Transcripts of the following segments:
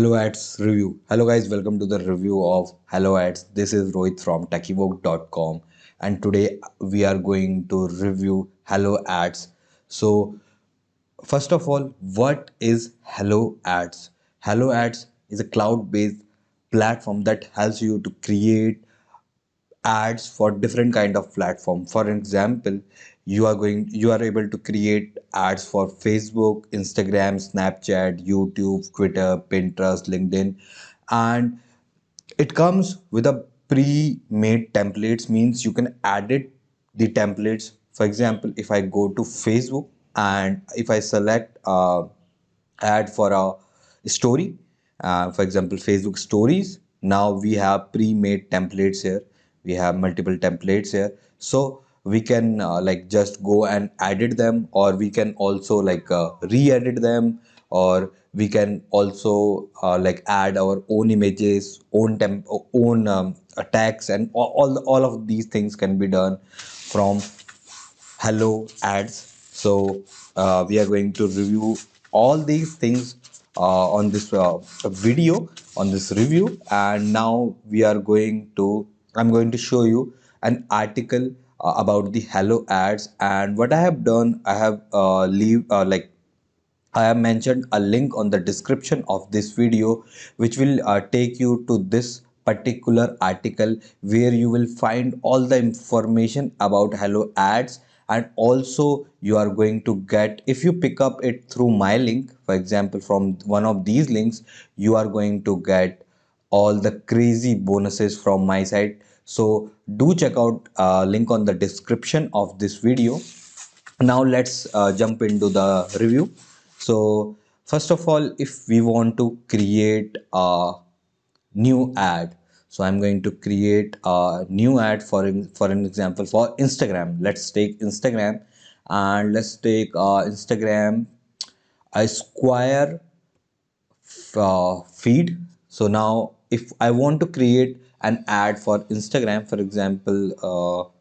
Hello Ads review. Hello guys, welcome to the review of Hello Ads. This is Rohit from techievogue.com and today we are going to review Hello Ads. So first of all, what is Hello Ads? Hello Ads is a cloud-based platform that helps you to create ads for different kind of platform. For example, you are able to create ads for Facebook, Instagram, Snapchat, YouTube, Twitter, Pinterest, LinkedIn, and it comes with a pre-made templates, means you can edit the templates. For example, if I go to Facebook and if I select ad for a story, for example Facebook stories, now we have pre-made templates here. We have multiple templates here, so we can like just go and edit them, or we can also like re-edit them, or we can also like add our own images, own tags, and all of these things can be done from Hello Ads. So we are going to review all these things on this video, on this review, and now we are going to I'm going to show you an article about the Hello Ads. And what I have done, I have leave like I have mentioned a link on the description of this video, which will take you to this particular article where you will find all the information about Hello Ads. And also you are going to get, if you pick up it through my link, for example from one of these links, you are going to get all the crazy bonuses from my side. So do check out link on the description of this video. Now let's jump into the review. So first of all, if we want to create a new ad, so I'm going to create a new ad for an example for Instagram. Let's take Instagram, and let's take Instagram a square feed. So now if I want to create an ad for Instagram, for example,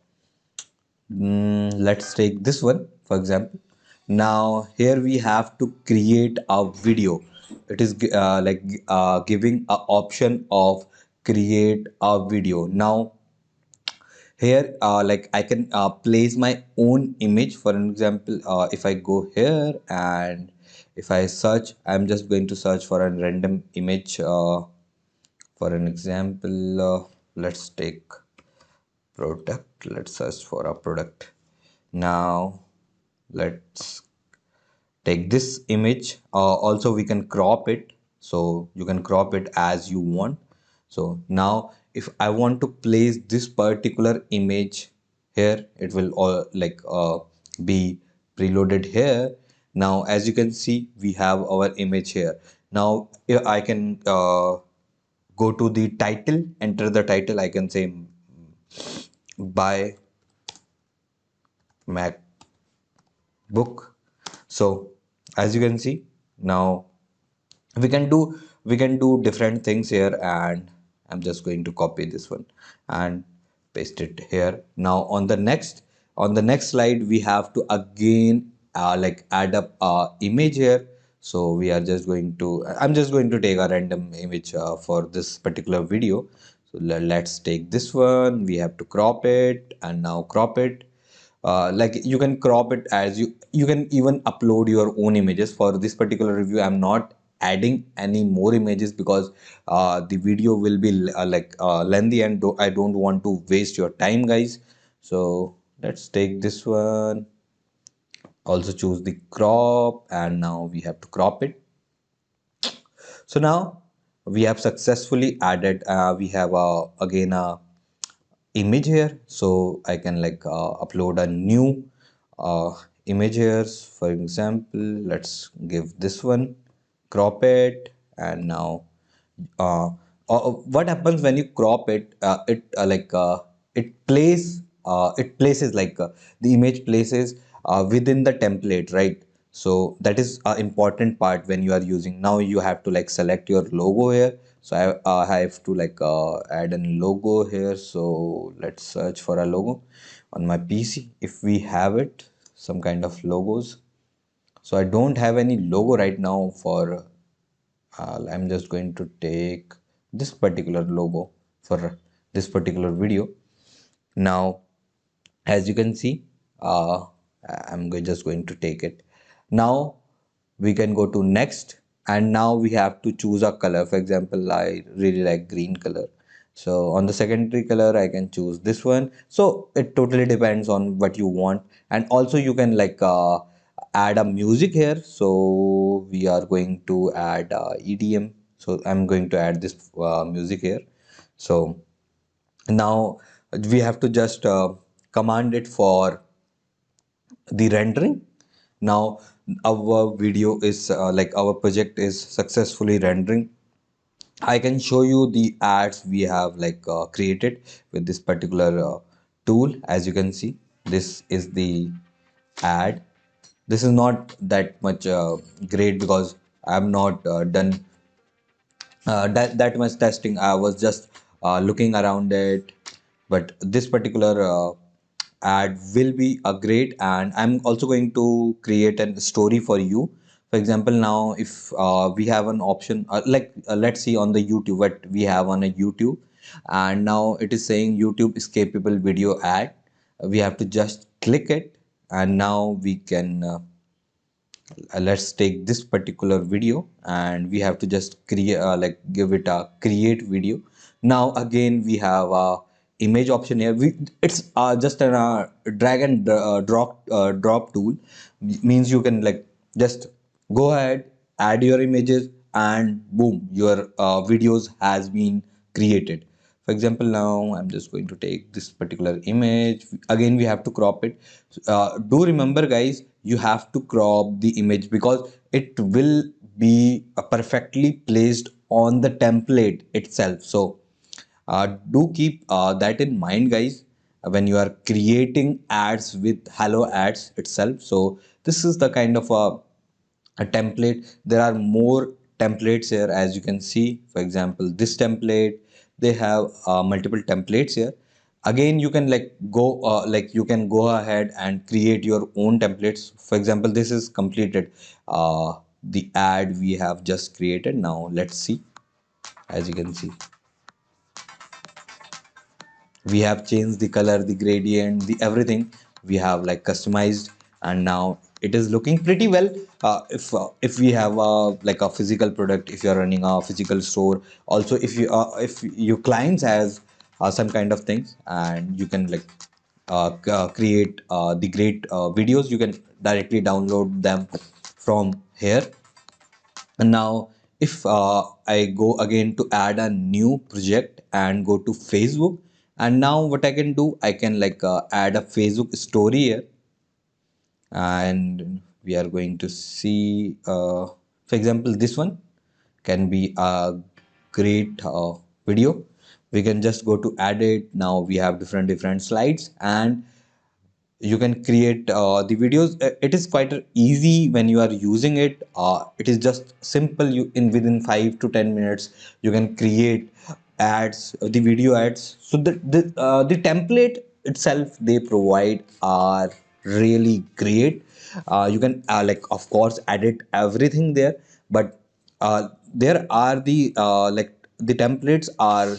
let's take this one for example. Now here we have to create a video. It is giving a option of create a video. Now here like I can place my own image. For an example, if I go here and if I search, I'm just going to search for a random image. For an example, let's take product. Let's search for a product. Now let's take this image. Also we can crop it, so you can crop it as you want. So now if I want to place this particular image here, it will all be preloaded here. Now as you can see, we have our image here. Now I can go to the title, enter the title. I can say buy MacBook. So as you can see, now we can do different things here, and I'm just going to copy this one and paste it here. Now on the next slide, we have to again add up image here. So we are just going to I'm just going to take a random image for this particular video. So let's take this one. We have to crop it, and now crop it. Like you can crop it as you can even upload your own images. For this particular review, I'm not adding any more images because the video will be lengthy, and I don't want to waste your time, guys. So let's take this one. Also choose the crop, and now we have to crop it. So now we have successfully added we have again a image here. So I can upload a new image here. For example, let's give this one, crop it, and now uh, what happens when you crop it, it places the image places within the template, right? So that is an important part when you are using. Now you have to select your logo here. So I have to add a logo here. So let's search for a logo on my PC if we have it, some kind of logos. So I don't have any logo right now for I'm just going to take this particular logo for this particular video. Now, as you can see, uh, just going to take it. Now we can go to next, and now we have to choose a color. For example, I really like green color, so on the secondary color I can choose this one. So it totally depends on what you want. And also you can add a music here. So we are going to add EDM, so I'm going to add this music here. So now we have to just command it for the rendering. Now our video is our project is successfully rendering. I can show you the ads we have created with this particular tool. As you can see, this is the ad. This is not that much great because I have not done that much testing. I was just looking around it, but this particular ad will be a great. And I'm also going to create a story for you. For example, now if we have an option let's see on the YouTube what we have on a YouTube, and now it is saying YouTube escapable video ad. We have to just click it, and now we can let's take this particular video, and we have to just create give it a create video. Now again we have a image option here. It's just a drag and drop tool. Means you can just go ahead, add your images, and boom, your videos has been created. For example, now I'm just going to take this particular image. Again, we have to crop it. Do remember, guys, you have to crop the image because it will be perfectly placed on the template itself. So do keep that in mind, guys, when you are creating ads with Hello Ads itself. So this is the kind of a template. There are more templates here, as you can see. For example, this template, they have multiple templates here. Again, you can you can go ahead and create your own templates. For example, this is completed the ad we have just created. Now let's see. As you can see, we have changed the color, the gradient, the everything we have customized, and now it is looking pretty well. If we have a physical product, if you are running a physical store, also if your clients has some kind of things, and you can create the great videos, you can directly download them from here. And now if I go again to add a new project and go to Facebook, and now what I can do, I can add a Facebook story here. And we are going to see for example, this one can be a great video. We can just go to add it. Now we have different slides, and you can create the videos. It is quite easy when you are using it. It is just simple. You in within 5 to 10 minutes you can create ads, the video ads. So the template itself they provide are really great. You can of course edit everything there, but there are the templates are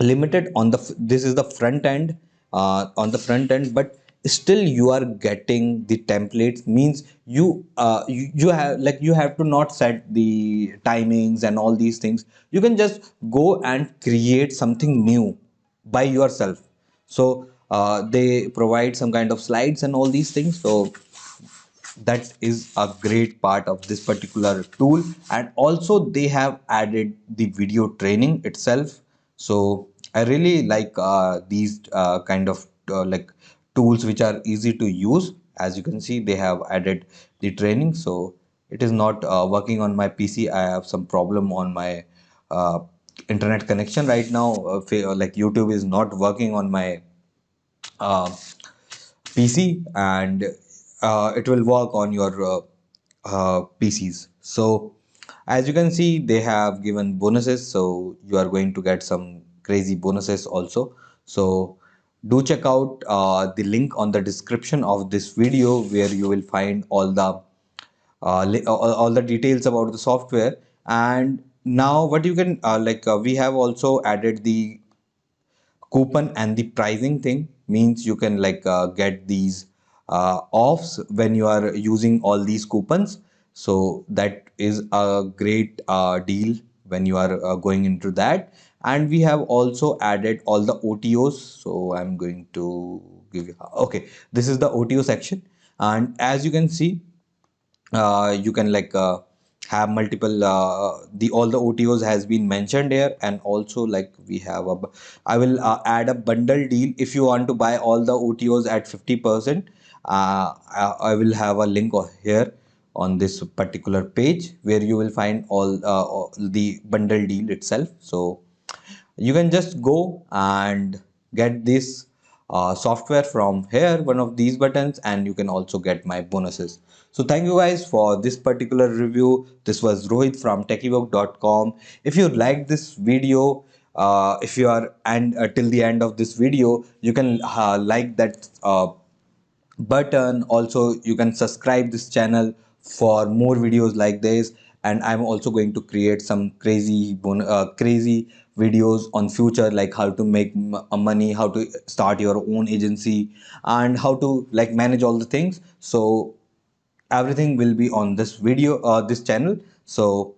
limited on this is the front end, on the front end, but still you are getting the templates. Means you have you have to not set the timings and all these things. You can just go and create something new by yourself. So they provide some kind of slides and all these things. So that is a great part of this particular tool. And also they have added the video training itself. So I really like these kind of tools which are easy to use. As you can see, they have added the training. So it is not working on my PC. I have some problem on my uh, internet connection right now. YouTube is not working on my uh, PC, and it will work on your PCs. So as you can see, they have given bonuses, so you are going to get some crazy bonuses also. So do check out the link on the description of this video, where you will find all the all the details about the software. And now what you can we have also added the coupon, and the pricing thing means you can get these offs when you are using all these coupons. So that is a great deal when you are going into that. And we have also added all the OTOs. So I'm going to give you, okay, this is the OTO section. And as you can see, you can have multiple the all the OTOs has been mentioned here. And also we have I will add a bundle deal. If you want to buy all the OTOs at 50%, I will have a link here on this particular page where you will find all the bundle deal itself. So you can just go and get this software from here, one of these buttons, and you can also get my bonuses. So thank you guys for this particular review. This was Rohit from techievoke.com. If you liked this video, if you are and till the end of this video, you can like that button. Also you can subscribe this channel for more videos like this. And I'm also going to create some crazy videos on future, like how to make money, how to start your own agency, and how to manage all the things. So everything will be on this video, this channel. So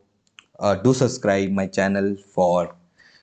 do subscribe my channel for